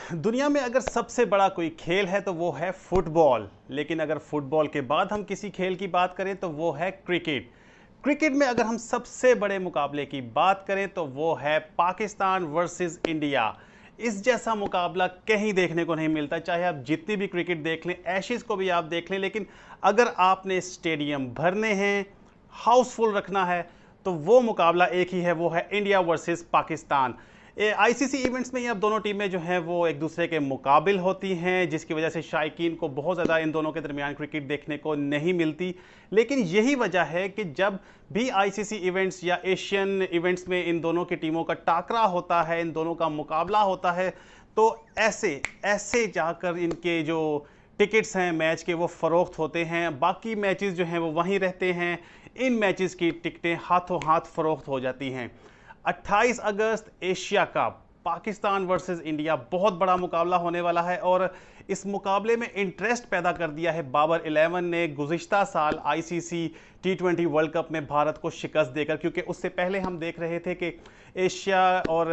दुनिया में अगर सबसे बड़ा कोई खेल है तो वो है फुटबॉल। लेकिन अगर फुटबॉल के बाद हम किसी खेल की बात करें तो वो है क्रिकेट। क्रिकेट में अगर हम सबसे बड़े मुकाबले की बात करें तो वो है पाकिस्तान वर्सेस इंडिया। इस जैसा मुकाबला कहीं देखने को नहीं मिलता, चाहे आप जितनी भी क्रिकेट देख लें, एशेज को भी आप देख लें, लेकिन अगर आपने स्टेडियम भरने हैं, हाउसफुल रखना है, तो वो मुकाबला एक ही है, वो है India versus Pakistan. ICC events में ही अब दोनों टीमें जो हैं वो एक दूसरे के मुकाबिल होती हैं, जिसकी वजह से शायकीन को बहुत ज़्यादा इन दोनों के दरमियान क्रिकेट देखने को नहीं मिलती। लेकिन यही वजह है कि जब भी आईसीसी इवेंट्स या एशियन इवेंट्स में इन दोनों की टीमों का टाकरा होता है, इन दोनों का मुकाबला होता है, तो ऐसे ऐसे जाकर इनके जो टिकट्स हैं मैच के वो फ़रोख्त होते हैं। बाकी मैचेस जो हैं वो वहीं रहते हैं, इन मैचेस की टिकटें हाथों हाथ फ़रोख्त हो जाती हैं। 28 अगस्त Asia cup, Pakistan versus India, बहुत बड़ा मुकाबला होने वाला है। और इस मुकाबले में इंटरेस्ट पैदा कर दिया है बाबर 11 ने गुज़िश्ता साल आईसीसी टी20 वर्ल्ड कप में भारत को शिकस्त देकर, क्योंकि उससे पहले हम देख रहे थे कि एशिया और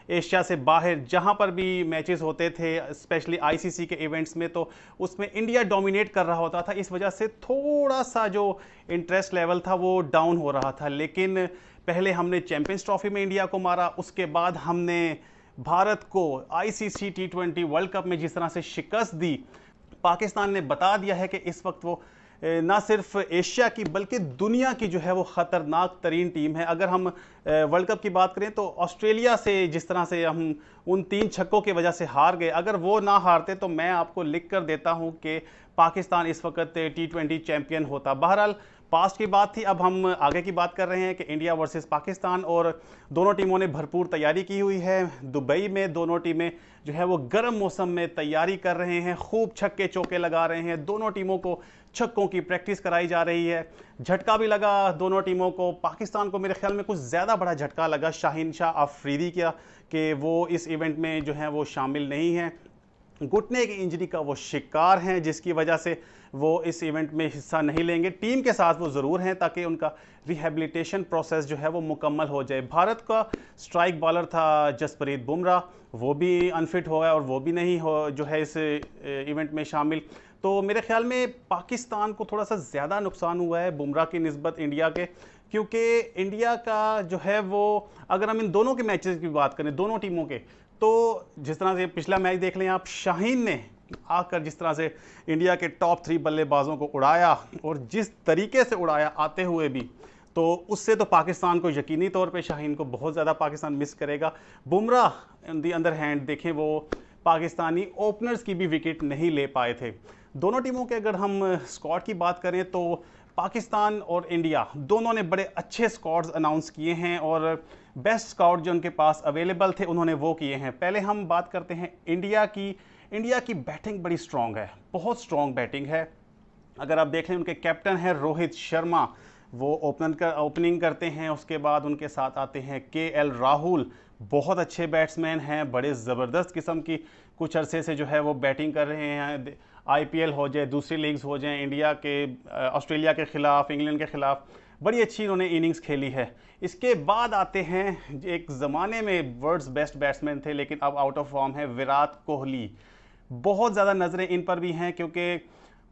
एशिया से बाहर जहां पर भी मैचेस होते थे, स्पेशली आईसीसी के इवेंट्स में, तो उसमें इंडिया डोमिनेट कर रहा होता था। इस वजह से थोड़ा सा जो इंटरेस्ट लेवल था वो डाउन हो रहा था। लेकिन पहले हमने चैंपियंस ट्रॉफी में इंडिया को मारा, उसके बाद हमने भारत को आईसीसी टी20 वर्ल्ड कप में जिस तरह से शिकस्त दी, पाकिस्तान ने बता दिया है कि इस वक्त वो ना सिर्फ एशिया की बल्कि दुनिया की जो है वो ख़तरनाक तरीन टीम है। अगर हम वर्ल्ड कप की बात करें तो ऑस्ट्रेलिया से जिस तरह से हम उन 3 छक्कों की वजह से हार गए, अगर वो ना हारते तो मैं आपको लिख कर देता हूं कि पाकिस्तान इस वक्त टी20 चैंपियन होता। बहरहाल पास्ट की बात थी, अब हम आगे की बात कर रहे हैं कि इंडिया वर्सेस पाकिस्तान, और दोनों टीमों ने भरपूर तैयारी की हुई है। दुबई में दोनों टीमें जो है वो गर्म मौसम में तैयारी कर रहे हैं, खूब छक्के चौके लगा रहे हैं, दोनों टीमों को छक्कों की प्रैक्टिस कराई जा रही है। झटका भी लगा दोनों टीमों को। पाकिस्तान को मेरे ख्याल में कुछ ज़्यादा बड़ा झटका लगा शाहीन शाह अफरीदी का, कि वो इस इवेंट में जो है वो शामिल नहीं है, घुटने की इंजरी का वो शिकार हैं, जिसकी वजह से वो इस इवेंट में हिस्सा नहीं लेंगे। टीम के साथ वो ज़रूर हैं ताकि उनका रिहेबिलिटेशन प्रोसेस जो है वो मुकम्मल हो जाए। भारत का स्ट्राइक बॉलर था जसप्रीत बुमराह, वो भी अनफिट हो गया और वो भी नहीं हो जो है इस इवेंट में शामिल। तो मेरे ख्याल में पाकिस्तान को थोड़ा सा ज़्यादा नुकसान हुआ है बुमराह की निस्बत इंडिया के, क्योंकि इंडिया का जो है वो, अगर हम इन दोनों के मैचेस की बात करें दोनों टीमों के, तो जिस तरह से पिछला मैच देख लें आप, शाहीन ने आकर जिस तरह से इंडिया के टॉप 3 बल्लेबाजों को उड़ाया, और जिस तरीके से उड़ाया आते हुए भी, तो उससे तो पाकिस्तान को यकीनी तौर पे शाहीन को बहुत ज़्यादा पाकिस्तान मिस करेगा। Bumrah on the other hand देखें, वो पाकिस्तानी ओपनर्स की भी विकेट नहीं ले पाए थे। दोनों टीमों के अगर हम स्क्वाड की बात करें तो पाकिस्तान और इंडिया दोनों ने बड़े अच्छे स्क्वाड्स अनाउंस किए हैं, और बेस्ट स्क्वाड जो उनके पास अवेलेबल थे उन्होंने वो किए हैं। पहले हम बात करते हैं इंडिया की। इंडिया की बैटिंग बड़ी स्ट्रॉन्ग है, बहुत स्ट्रॉन्ग बैटिंग है। अगर आप देख लें, उनके कैप्टन हैं रोहित शर्मा, वो ओपनिंग करते हैं। उसके बाद उनके साथ आते हैं केएल राहुल, बहुत अच्छे बैट्समैन हैं, बड़े ज़बरदस्त किस्म की कुछ अरसे से जो है वो बैटिंग कर रहे हैं। आईपीएल हो जाए, दूसरी लीग्स हो जाए, इंडिया के ऑस्ट्रेलिया के ख़िलाफ़, इंग्लैंड के ख़िलाफ़ बड़ी अच्छी इन्होंने इनिंग्स खेली है। इसके बाद आते हैं, एक ज़माने में वर्ल्ड्स बेस्ट बैट्समैन थे लेकिन अब आउट ऑफ फॉर्म है, विराट कोहली। बहुत ज़्यादा नज़रें इन पर भी हैं क्योंकि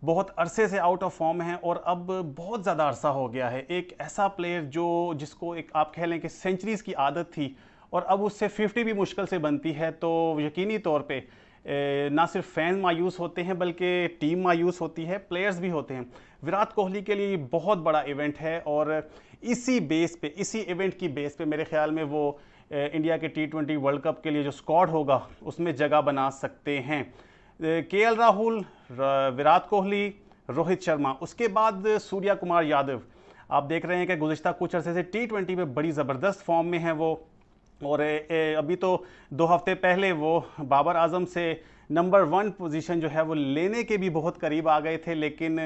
बहुत अरसे से आउट ऑफ फॉर्म है, और अब बहुत ज़्यादा अरसा हो गया है। एक ऐसा प्लेयर जिसको एक आप कह लें कि सेंचुरीज़ की आदत थी, और अब उससे 50 भी मुश्किल से बनती है, तो यकीनी तौर पे ना सिर्फ फैन मायूस होते हैं बल्कि टीम मायूस होती है, प्लेयर्स भी होते हैं। विराट कोहली के लिए बहुत बड़ा इवेंट है, और इसी बेस पे, इसी इवेंट की बेस पे मेरे ख्याल में वो इंडिया के टी20 वर्ल्ड कप के लिए जो स्क्वाड होगा उसमें जगह बना सकते हैं। केएल राहुल, विराट कोहली, रोहित शर्मा, उसके बाद सूर्या कुमार यादव। आप देख रहे हैं कि गुज़िश्ता कुछ अरसे से टी20 में बड़ी ज़बरदस्त फॉर्म में है वो, और अभी तो 2 हफ्ते पहले वो बाबर आजम से नंबर 1 पोजीशन जो है वो लेने के भी बहुत करीब आ गए थे, लेकिन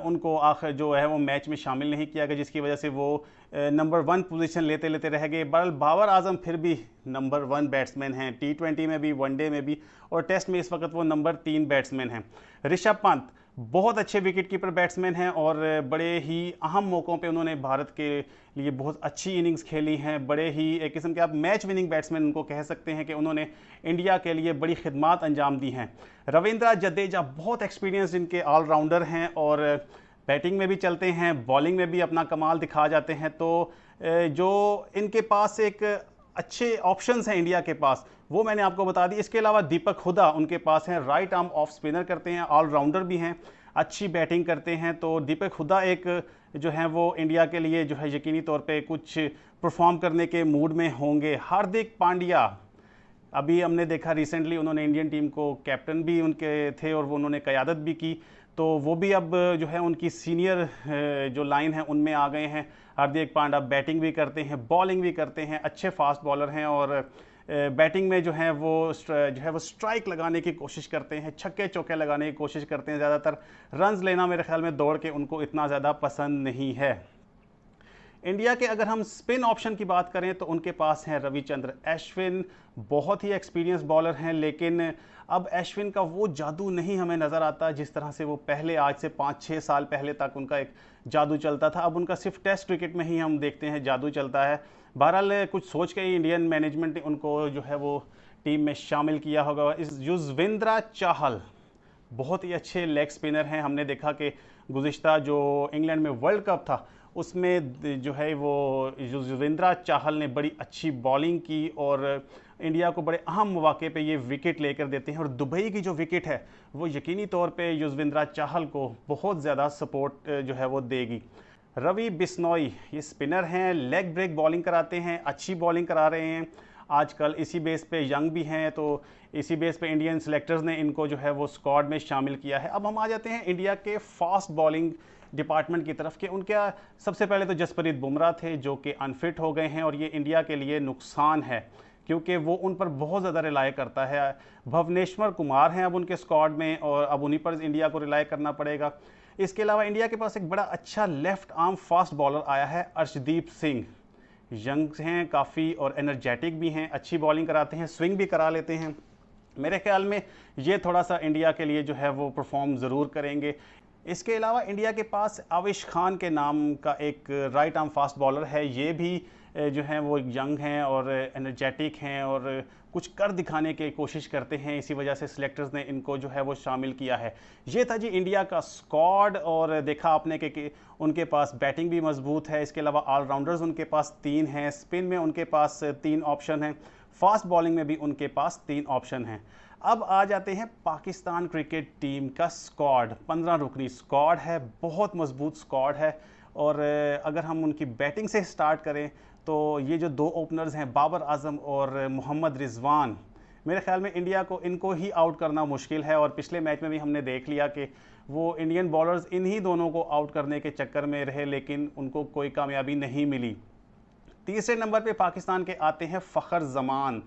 उनको आखिर जो है वो मैच में शामिल नहीं किया गया, जिसकी वजह से वो नंबर 1 पोजीशन लेते लेते रह गए। बहरहाल बाबर आजम फिर भी नंबर 1 बैट्समैन हैं, टी20 में भी, वनडे में भी, और टेस्ट में इस वक्त वो नंबर 3 बैट्समैन हैं। ऋषभ पंत बहुत अच्छे विकेट कीपर बैट्समैन हैं और बड़े ही अहम मौक़ों पे उन्होंने भारत के लिए बहुत अच्छी इनिंग्स खेली हैं। बड़े ही एक किस्म के आप मैच विनिंग बैट्समैन उनको कह सकते हैं कि उन्होंने इंडिया के लिए बड़ी खिदमात अंजाम दी हैं। रविंद्र जडेजा बहुत एक्सपीरियंस्ड इनके ऑलराउंडर हैं और बैटिंग में भी चलते हैं, बॉलिंग में भी अपना कमाल दिखा जाते हैं। तो जो इनके पास एक अच्छे ऑप्शंस हैं इंडिया के पास, वो मैंने आपको बता दी। इसके अलावा दीपक हुडा उनके पास हैं, राइट आर्म ऑफ स्पिनर करते हैं, ऑलराउंडर भी हैं, अच्छी बैटिंग करते हैं। तो दीपक हुडा एक जो है वो इंडिया के लिए जो है यकीनी तौर पे कुछ परफॉर्म करने के मूड में होंगे। हार्दिक पांड्या, अभी हमने देखा रिसेंटली उन्होंने इंडियन टीम को कैप्टन भी उनके थे और वो उन्होंने क़यादत भी की, तो वो भी अब जो है उनकी सीनियर जो लाइन है उनमें आ गए हैं। हार्दिक पांड्या बैटिंग भी करते हैं, बॉलिंग भी करते हैं, अच्छे फास्ट बॉलर हैं और बैटिंग में जो है वो स्ट्राइक लगाने की कोशिश करते हैं, छक्के चौके लगाने की कोशिश करते हैं। ज़्यादातर रन्स लेना मेरे ख्याल में दौड़ के उनको इतना ज़्यादा पसंद नहीं है। इंडिया के अगर हम स्पिन ऑप्शन की बात करें तो उनके पास हैं रविचंद्र अश्विन, बहुत ही एक्सपीरियंस बॉलर हैं, लेकिन अब अश्विन का वो जादू नहीं हमें नज़र आता जिस तरह से वो पहले, आज से 5-6 साल पहले तक उनका एक जादू चलता था। अब उनका सिर्फ टेस्ट क्रिकेट में ही हम देखते हैं जादू चलता है। बहरहाल कुछ सोच के ही इंडियन मैनेजमेंट ने उनको जो है वो टीम में शामिल किया होगा। इस युजवेंद्र चाहल बहुत ही अच्छे लेग स्पिनर हैं। हमने देखा कि गुज़िश्ता जो इंग्लैंड में वर्ल्ड कप था उसमें जो है वो युजवेंद्र चाहल ने बड़ी अच्छी बॉलिंग की और इंडिया को बड़े अहम मौके पे ये विकेट लेकर देते हैं। और दुबई की जो विकेट है वो यकीनी तौर पे युजवेंद्र चाहल को बहुत ज़्यादा सपोर्ट जो है वो देगी। रवि बिश्नोई ये स्पिनर हैं, लेग ब्रेक बॉलिंग कराते हैं, अच्छी बॉलिंग करा रहे हैं आजकल। इसी बेस पे यंग भी हैं, तो इसी बेस पे इंडियन सेलेक्टर्स ने इनको जो है वो स्क्वाड में शामिल किया है। अब हम आ जाते हैं इंडिया के फास्ट बॉलिंग डिपार्टमेंट की तरफ के। उनके सबसे पहले तो जसप्रीत बुमराह थे जो कि अनफिट हो गए हैं और ये इंडिया के लिए नुकसान है क्योंकि वो उन पर बहुत ज़्यादा रिलाय करता है। भुवनेश्वर कुमार हैं अब उनके स्क्वाड में और अब उन्हीं पर इंडिया को रिलाय करना पड़ेगा। इसके अलावा इंडिया के पास एक बड़ा अच्छा लेफ्ट आर्म फास्ट बॉलर आया है, अर्शदीप सिंह। यंग हैं काफ़ी और एनर्जेटिक भी हैं, अच्छी बॉलिंग कराते हैं, स्विंग भी करा लेते हैं। मेरे ख्याल में ये थोड़ा सा इंडिया के लिए जो है वो परफॉर्म ज़रूर करेंगे। इसके अलावा इंडिया के पास आविश खान के नाम का एक राइट आर्म फास्ट बॉलर है, ये भी जो हैं वो यंग हैं और एनर्जेटिक हैं और कुछ कर दिखाने की कोशिश करते हैं। इसी वजह से सिलेक्टर्स ने इनको जो है वो शामिल किया है। ये था जी इंडिया का स्क्वाड और देखा आपने कि उनके पास बैटिंग भी मजबूत है। इसके अलावा ऑलराउंडर्स उनके पास 3 हैं, स्पिन में उनके पास 3 ऑप्शन हैं, फास्ट बॉलिंग में भी उनके पास 3 ऑप्शन हैं। अब आ जाते हैं पाकिस्तान क्रिकेट टीम का स्क्वाड। 15 रुकनी स्क्वाड है, बहुत मजबूत स्क्वाड है और अगर हम उनकी बैटिंग से स्टार्ट करें तो ये जो 2 ओपनर्स हैं बाबर आजम और मोहम्मद रिजवान, मेरे ख्याल में इंडिया को इनको ही आउट करना मुश्किल है और पिछले मैच में भी हमने देख लिया कि वो इंडियन बॉलर्स इन्हीं दोनों को आउट करने के चक्कर में रहे लेकिन उनको कोई कामयाबी नहीं मिली। तीसरे नंबर पे पाकिस्तान के आते हैं फ़खर ज़मान।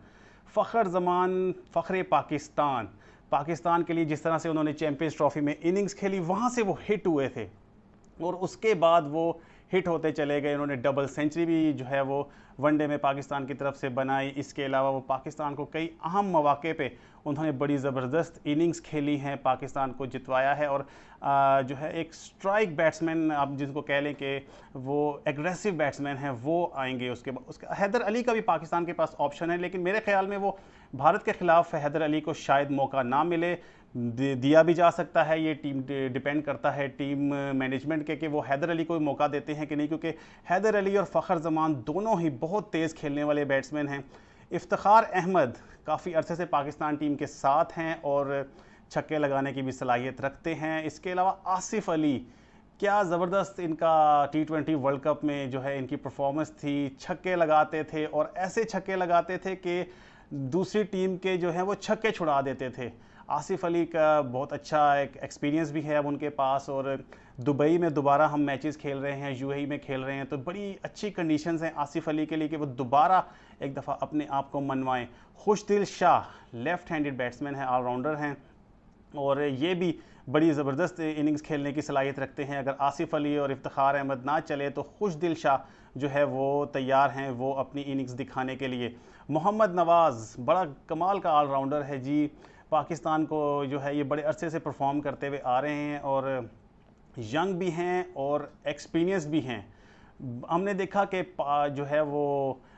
फ़खरे पाकिस्तान। पाकिस्तान के लिए जिस तरह से उन्होंने चैंपियंस ट्रॉफी में इनिंग्स खेली वहाँ से वो हिट हुए थे और उसके बाद वो हिट होते चले गए। उन्होंने डबल सेंचुरी भी जो है वो वनडे में पाकिस्तान की तरफ से बनाई। इसके अलावा वो पाकिस्तान को कई अहम मौके पे उन्होंने बड़ी ज़बरदस्त इनिंग्स खेली हैं, पाकिस्तान को जितवाया है और जो है एक स्ट्राइक बैट्समैन आप जिसको कह लें कि वो एग्रेसिव बैट्समैन हैं वो आएंगे। उसके हैदर अली का भी पाकिस्तान के पास ऑप्शन है लेकिन मेरे ख्याल में वो भारत के ख़िलाफ़ हैदर अली को शायद मौका ना मिले, दिया भी जा सकता है। ये टीम डिपेंड करता है टीम मैनेजमेंट के कि वो हैदर अली को मौका देते हैं कि नहीं, क्योंकि हैदर अली और फ़खर ज़मान दोनों ही बहुत तेज़ खेलने वाले बैट्समैन हैं। इफ्तिखार अहमद काफ़ी अरसे से पाकिस्तान टीम के साथ हैं और छक्के लगाने की भी सलाहियत रखते हैं। इसके अलावा आसिफ अली, क्या ज़बरदस्त इनका T20 वर्ल्ड कप में जो है इनकी परफॉर्मेंस थी, छक्के लगाते थे और ऐसे छक्के लगाते थे कि दूसरी टीम के जो है वो छक्के छुड़ा देते थे। आसिफ अली का बहुत अच्छा एक एक्सपीरियंस भी है अब उनके पास और दुबई में दोबारा हम मैचेस खेल रहे हैं, यूएई में खेल रहे हैं, तो बड़ी अच्छी कंडीशंस हैं आसिफ अली के लिए कि वो दोबारा एक दफ़ा अपने आप को मनवाएं। खुशदिल शाह लेफ़्ट हैंडेड बैट्समैन है, ऑलराउंडर हैं और ये भी बड़ी ज़बरदस्त इनिंग्स खेलने की सलाहियत रखते हैं। अगर आसिफ अली और इफ्तिखार अहमद ना चले तो खुशदिल शाह जो है वो तैयार हैं वो अपनी इनिंग्स दिखाने के लिए। मोहम्मद नवाज़ बड़ा कमाल का ऑलराउंडर है जी, पाकिस्तान को जो है ये बड़े अरसे से परफॉर्म करते हुए आ रहे हैं और यंग भी हैं और एक्सपीरियंस भी हैं। हमने देखा कि जो है वो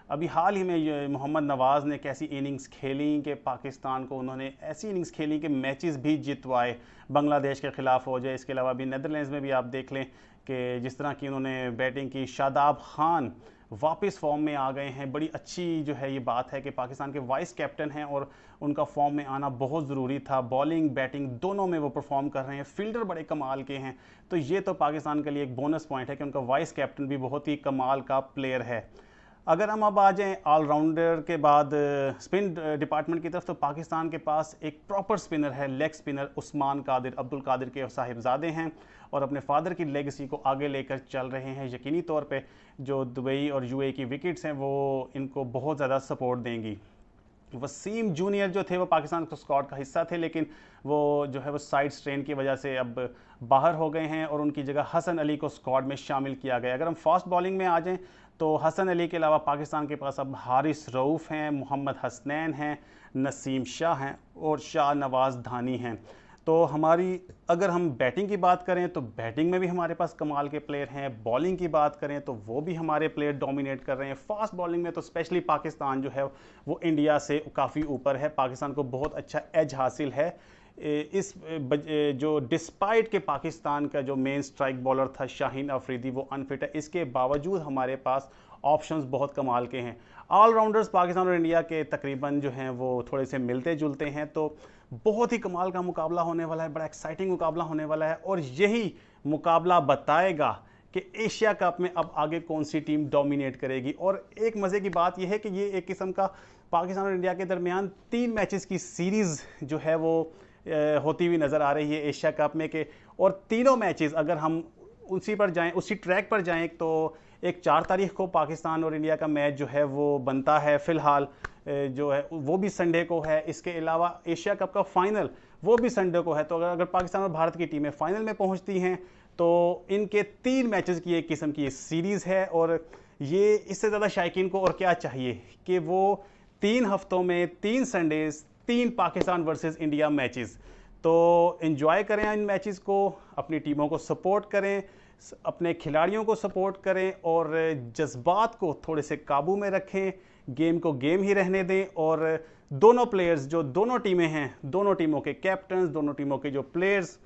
अभी हाल ही में मोहम्मद नवाज़ ने कैसी इनिंग्स खेली कि पाकिस्तान को उन्होंने ऐसी इनिंग्स खेली कि मैचेस भी जितवाए, बांग्लादेश के ख़िलाफ़ हो जाए, इसके अलावा भी नेदरलैंड्स में भी आप देख लें कि जिस तरह की उन्होंने बैटिंग की। शादाब खान वापस फॉर्म में आ गए हैं। बड़ी अच्छी जो है ये बात है कि पाकिस्तान के वाइस कैप्टन हैं और उनका फॉर्म में आना बहुत ज़रूरी था। बॉलिंग बैटिंग दोनों में वो परफॉर्म कर रहे हैं। फील्डर बड़े कमाल के हैं, तो ये तो पाकिस्तान के लिए एक बोनस पॉइंट है कि उनका वाइस कैप्टन भी बहुत ही कमाल का प्लेयर है। अगर हम अब आ जाएँ ऑलराउंडर के बाद स्पिन डिपार्टमेंट की तरफ, तो पाकिस्तान के पास एक प्रॉपर स्पिनर है, लेग स्पिनर उस्मान कादिर, अब्दुल कादिर के साहिबजादे हैं और अपने फादर की लेगेसी को आगे लेकर चल रहे हैं। यकीनी तौर पे जो दुबई और यूएई की विकेट्स हैं वो इनको बहुत ज़्यादा सपोर्ट देंगी। वसीम जूनियर जो थे वो पाकिस्तान के स्क्वाड का हिस्सा थे, लेकिन वो जो है वो साइड स्ट्रेन की वजह से अब बाहर हो गए हैं और उनकी जगह हसन अली को स्क्वाड में शामिल किया गया। अगर हम फास्ट बॉलिंग में आ जाएं तो हसन अली के अलावा पाकिस्तान के पास अब हारिस रऊफ़ हैं, मोहम्मद हसनैन हैं, नसीम शाह हैं और शाह नवाज़ धानी हैं। तो हमारी अगर हम बैटिंग की बात करें तो बैटिंग में भी हमारे पास कमाल के प्लेयर हैं। बॉलिंग की बात करें तो वो भी हमारे प्लेयर डोमिनेट कर रहे हैं। फास्ट बॉलिंग में तो स्पेशली पाकिस्तान जो है वो इंडिया से काफ़ी ऊपर है। पाकिस्तान को बहुत अच्छा एज हासिल है इस जो डिस्पाइट के पाकिस्तान का जो मेन स्ट्राइक बॉलर था शाहीन अफरीदी वो अनफिट है, इसके बावजूद हमारे पास ऑप्शंस बहुत कमाल के हैं। ऑलराउंडर्स पाकिस्तान और इंडिया के तकरीबन जो हैं वो थोड़े से मिलते जुलते हैं, तो बहुत ही कमाल का मुकाबला होने वाला है, बड़ा एक्साइटिंग मुकाबला होने वाला है और यही मुकाबला बताएगा कि एशिया कप में अब आगे कौन सी टीम डोमिनेट करेगी। और एक मज़े की बात यह है कि ये एक किस्म का पाकिस्तान और इंडिया के दरमियान 3 मैचेस की सीरीज़ जो है वो होती हुई नज़र आ रही है एशिया कप में के, और तीनों मैचेस अगर हम उसी पर जाएं, उसी ट्रैक पर जाएं, तो एक 4 तारीख को पाकिस्तान और इंडिया का मैच जो है वो बनता है फ़िलहाल, जो है वो भी संडे को है। इसके अलावा एशिया कप का फाइनल वो भी संडे को है। तो अगर पाकिस्तान और भारत की टीमें फाइनल में पहुंचती हैं तो इनके 3 मैचेस की एक किस्म की ये सीरीज़ है और ये इससे ज़्यादा शायकीन को और क्या चाहिए कि वो 3 हफ्तों में 3 Sundays 3 Pakistan versus India matches. तो एंजॉय करें इन मैचेस को, अपनी टीमों को सपोर्ट करें, अपने खिलाड़ियों को सपोर्ट करें और जज्बात को थोड़े से काबू में रखें, गेम को गेम ही रहने दें। और दोनों प्लेयर्स जो दोनों टीमें हैं, दोनों टीमों के कैप्टन्स, दोनों टीमों के जो प्लेयर्स,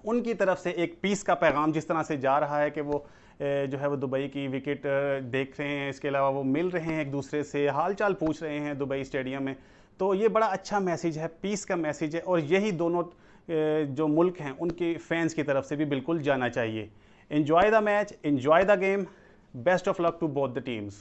उनकी तरफ से एक पीस का पैगाम जिस तरह से जा रहा है कि वो जो है वो दुबई की विकेट देख रहे हैं, इसके अलावा वो मिल रहे हैं एक दूसरे से, हालचाल पूछ रहे हैं दुबई स्टेडियम में, तो ये बड़ा अच्छा मैसेज है, पीस का मैसेज है और यही दोनों जो मुल्क हैं उनके फैंस की तरफ से भी बिल्कुल जाना चाहिए। Enjoy the match, enjoy the game, best of luck to both the teams.